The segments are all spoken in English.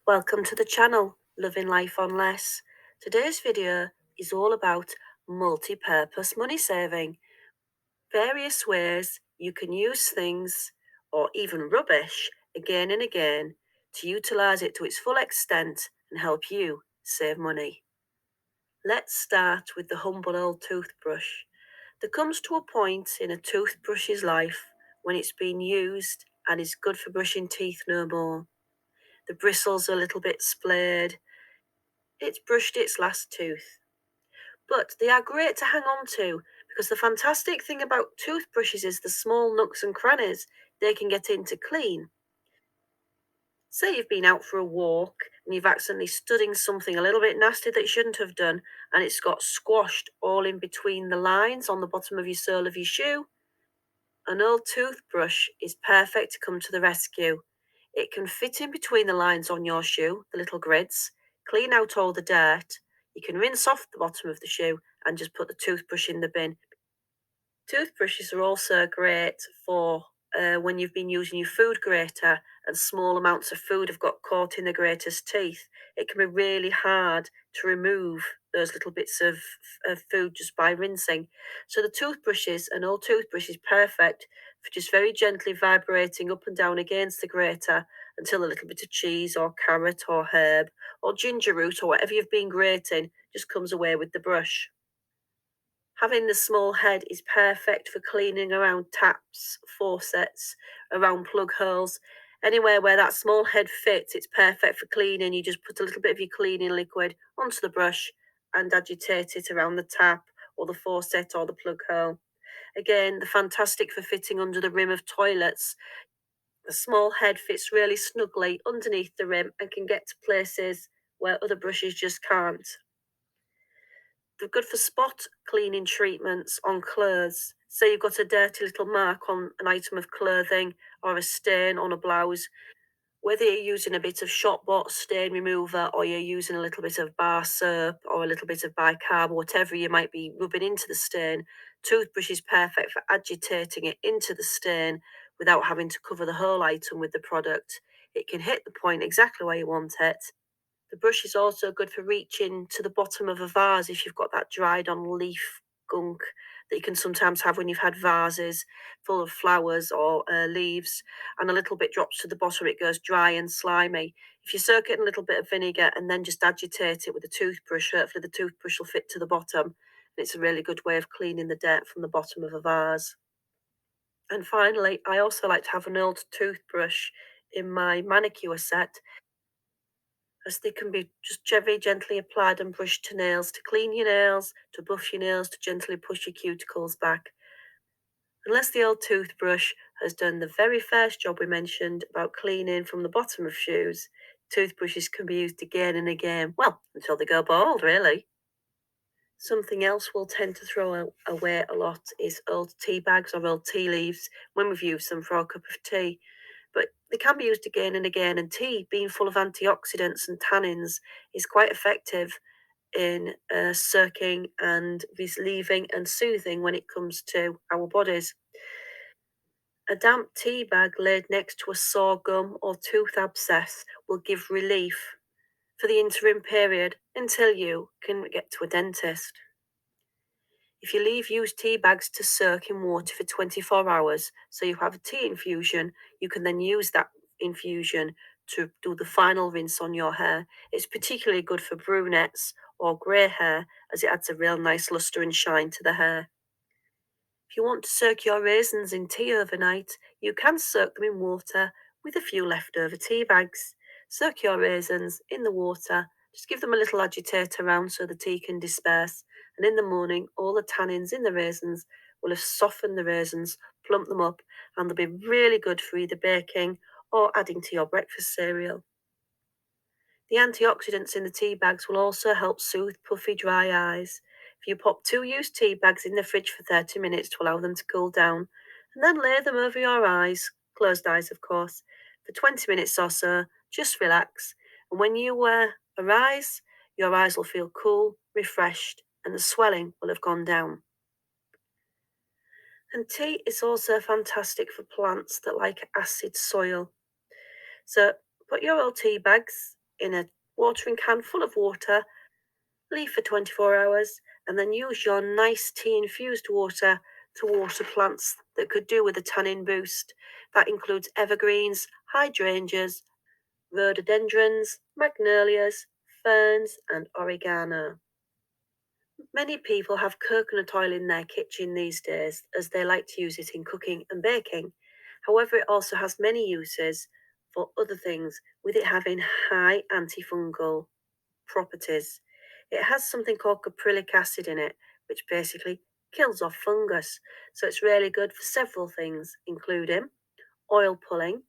Welcome to the channel, Loving Life on Less. Today's video is all about multi-purpose money saving. Various ways you can use things, or even rubbish, again and again to utilise it to its full extent and help you save money. Let's start with the humble old toothbrush. There comes to a point in a toothbrush's life when it's been used and is good for brushing teeth no more. The bristles are a little bit splayed. It's brushed its last tooth. But they are great to hang on to because the fantastic thing about toothbrushes is the small nooks and crannies they can get in to clean. Say you've been out for a walk and you've accidentally stood in something a little bit nasty that you shouldn't have done, and it's got squashed all in between the lines on the bottom of your sole of your shoe. An old toothbrush is perfect to come to the rescue. It can fit in between the lines on your shoe, the little grids, clean out all the dirt. You can rinse off the bottom of the shoe and just put the toothbrush in the bin. Toothbrushes are also great for when you've been using your food grater and small amounts of food have got caught in the grater's teeth. It can be really hard to remove those little bits of food just by rinsing. So the toothbrushes, an old toothbrush, is perfect for just very gently vibrating up and down against the grater until a little bit of cheese or carrot or herb or ginger root or whatever you've been grating just comes away with the brush. Having the small head is perfect for cleaning around taps, faucets, around plug holes. Anywhere where that small head fits, it's perfect for cleaning. You just put a little bit of your cleaning liquid onto the brush and agitate it around the tap or the faucet or the plug hole. Again, they're fantastic for fitting under the rim of toilets. The small head fits really snugly underneath the rim and can get to places where other brushes just can't. They're good for spot cleaning treatments on clothes. Say you've got a dirty little mark on an item of clothing or a stain on a blouse. Whether you're using a bit of shop bought stain remover or you're using a little bit of bar soap or a little bit of bicarb, whatever you might be rubbing into the stain, toothbrush is perfect for agitating it into the stain without having to cover the whole item with the product. It can hit the point exactly where you want it. The brush is also good for reaching to the bottom of a vase if you've got that dried on leaf gunk that you can sometimes have when you've had vases full of flowers or leaves, and a little bit drops to the bottom, it goes dry and slimy. If you soak it in a little bit of vinegar and then just agitate it with a toothbrush, hopefully the toothbrush will fit to the bottom. And it's a really good way of cleaning the dirt from the bottom of a vase. And finally, I also like to have an old toothbrush in my manicure set, as they can be just very gently applied and brushed to nails to clean your nails, to buff your nails, to gently push your cuticles back. Unless the old toothbrush has done the very first job we mentioned about cleaning from the bottom of shoes, toothbrushes can be used again and again, well, until they go bald, really. Something else we'll tend to throw away a lot is old tea bags or old tea leaves when we've used them for our cup of tea. But they can be used again and again, and tea, being full of antioxidants and tannins, is quite effective in soaking and relieving and soothing when it comes to our bodies. A damp tea bag laid next to a sore gum or tooth abscess will give relief for the interim period until you can get to a dentist. If you leave used tea bags to soak in water for 24 hours, so you have a tea infusion, you can then use that infusion to do the final rinse on your hair. It's particularly good for brunettes or grey hair, as it adds a real nice lustre and shine to the hair. If you want to soak your raisins in tea overnight, you can soak them in water with a few leftover tea bags. Soak your raisins in the water, just give them a little agitate around so the tea can disperse, and in the morning all the tannins in the raisins will have softened the raisins, plumped them up, and they'll be really good for either baking or adding to your breakfast cereal. The antioxidants in the tea bags will also help soothe puffy, dry eyes. If you pop 2 used tea bags in the fridge for 30 minutes to allow them to cool down, and then lay them over your eyes, closed eyes of course, for 20 minutes or so, just relax. And when you arise, your eyes will feel cool, refreshed, and the swelling will have gone down. And tea is also fantastic for plants that like acid soil. So put your old tea bags in a watering can full of water, leave for 24 hours, and then use your nice tea-infused water to water plants that could do with a tannin boost. That includes evergreens, hydrangeas, rhododendrons, magnolias, ferns, and oregano. Many people have coconut oil in their kitchen these days as they like to use it in cooking and baking. However, it also has many uses for other things, with it having high antifungal properties. It has something called caprylic acid in it, which basically kills off fungus. So it's really good for several things, including oil pulling,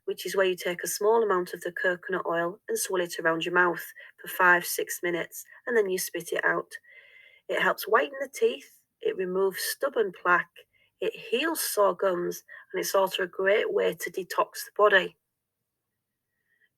which is where you take a small amount of the coconut oil and swirl it around your mouth for 5-6 minutes and then you spit it out. It helps whiten the teeth, it removes stubborn plaque, it heals sore gums, and it's also a great way to detox the body.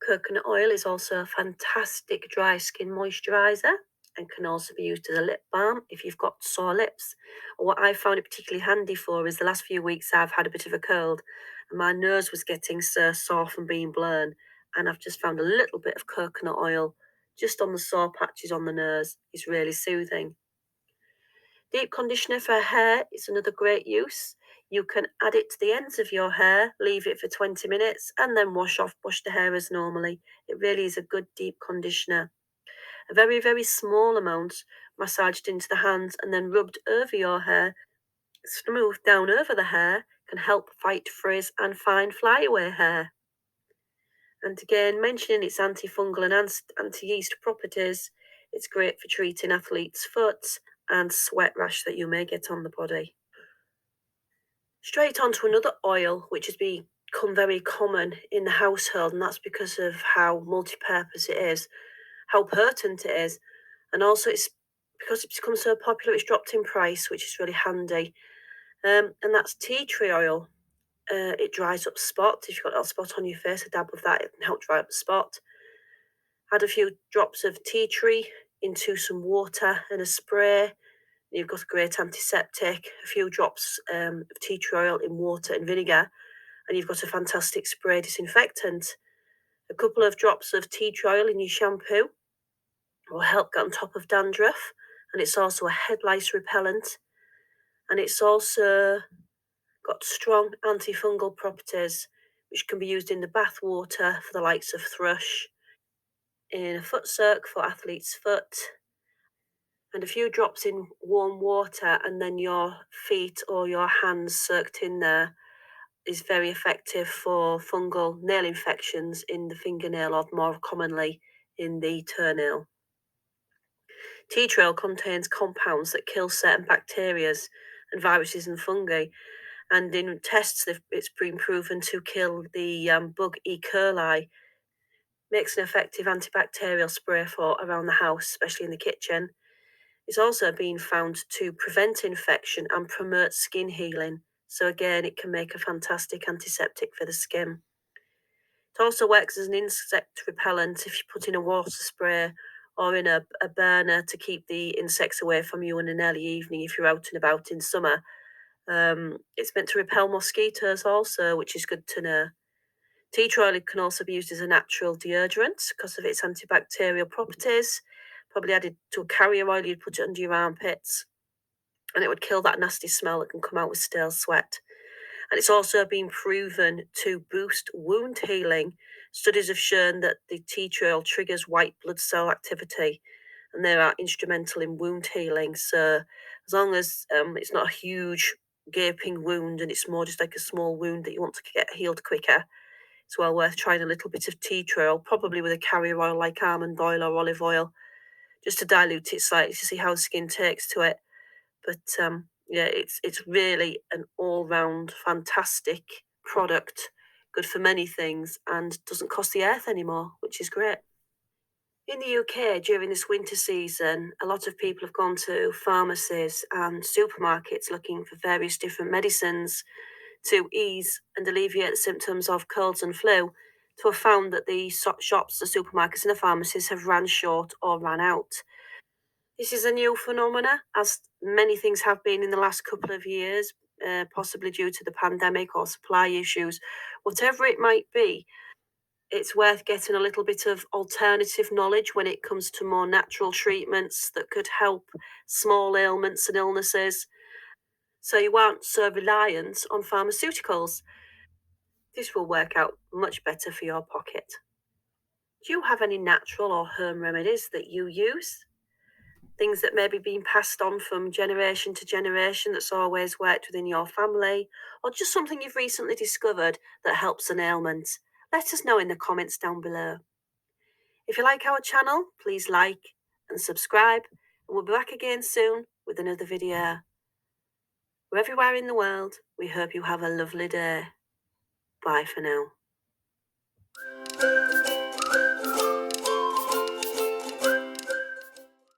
Coconut oil is also a fantastic dry skin moisturizer and can also be used as a lip balm if you've got sore lips. What I found it particularly handy for is the last few weeks I've had a bit of a cold and my nose was getting so sore from being blown, and I've just found a little bit of coconut oil just on the sore patches on the nose is really soothing. Deep conditioner for hair is another great use. You can add it to the ends of your hair, leave it for 20 minutes, and then brush the hair as normally. It really is a good deep conditioner. A very, very small amount massaged into the hands and then rubbed over your hair, smoothed down over the hair, can help fight frizz and fine flyaway hair. And again, mentioning its antifungal and anti-yeast properties, it's great for treating athlete's foot and sweat rash that you may get on the body. Straight on to another oil, which has become very common in the household, and that's because of how multi-purpose it is, how potent it is, and also it's because it's become so popular, it's dropped in price, which is really handy. And that's tea tree oil. It dries up spots. If you've got a little spot on your face, a dab of that, it can help dry up the spot. Add a few drops of tea tree into some water and a spray. You've got a great antiseptic. A few drops of tea tree oil in water and vinegar, and you've got a fantastic spray disinfectant. A couple of drops of tea tree oil in your shampoo will help get on top of dandruff, and it's also a head lice repellent, and it's also got strong antifungal properties, which can be used in the bath water for the likes of thrush, in a foot soak for athlete's foot, and a few drops in warm water, and then your feet or your hands soaked in there is very effective for fungal nail infections in the fingernail or more commonly in the toenail. Tea tree oil contains compounds that kill certain bacteria and viruses and fungi, and in tests it's been proven to kill the bug E. coli. Makes an effective antibacterial spray for around the house, especially in the kitchen. It's also been found to prevent infection and promote skin healing. So again, it can make a fantastic antiseptic for the skin. It also works as an insect repellent if you put in a water spray or in a burner to keep the insects away from you in an early evening if you're out and about in summer. It's meant to repel mosquitoes also, which is good to know. Tea tree oil can also be used as a natural deodorant because of its antibacterial properties. Probably added to a carrier oil, you'd put it under your armpits, and it would kill that nasty smell that can come out with stale sweat. And it's also been proven to boost wound healing. Studies have shown that the tea tree oil triggers white blood cell activity, and they are instrumental in wound healing. So as long as it's not a huge gaping wound and it's more just like a small wound that you want to get healed quicker, it's well worth trying a little bit of tea tree oil, probably with a carrier oil like almond oil or olive oil, just to dilute it slightly to see how the skin takes to it. But yeah, it's really an all-round fantastic product, good for many things, and doesn't cost the earth anymore, which is great. In the UK, during this winter season, a lot of people have gone to pharmacies and supermarkets looking for various different medicines to ease and alleviate the symptoms of colds and flu, to have found that the shops, the supermarkets, and the pharmacies have ran short or ran out. This is a new phenomena, as many things have been in the last couple of years, possibly due to the pandemic or supply issues, whatever it might be. It's worth getting a little bit of alternative knowledge when it comes to more natural treatments that could help small ailments and illnesses, so you aren't so reliant on pharmaceuticals. This will work out much better for your pocket. Do you have any natural or home remedies that you use? Things that maybe been passed on from generation to generation that's always worked within your family, or just something you've recently discovered that helps an ailment? Let us know in the comments down below. If you like our channel, please like and subscribe, and we'll be back again soon with another video. Wherever you are in the world, we hope you have a lovely day. Bye for now.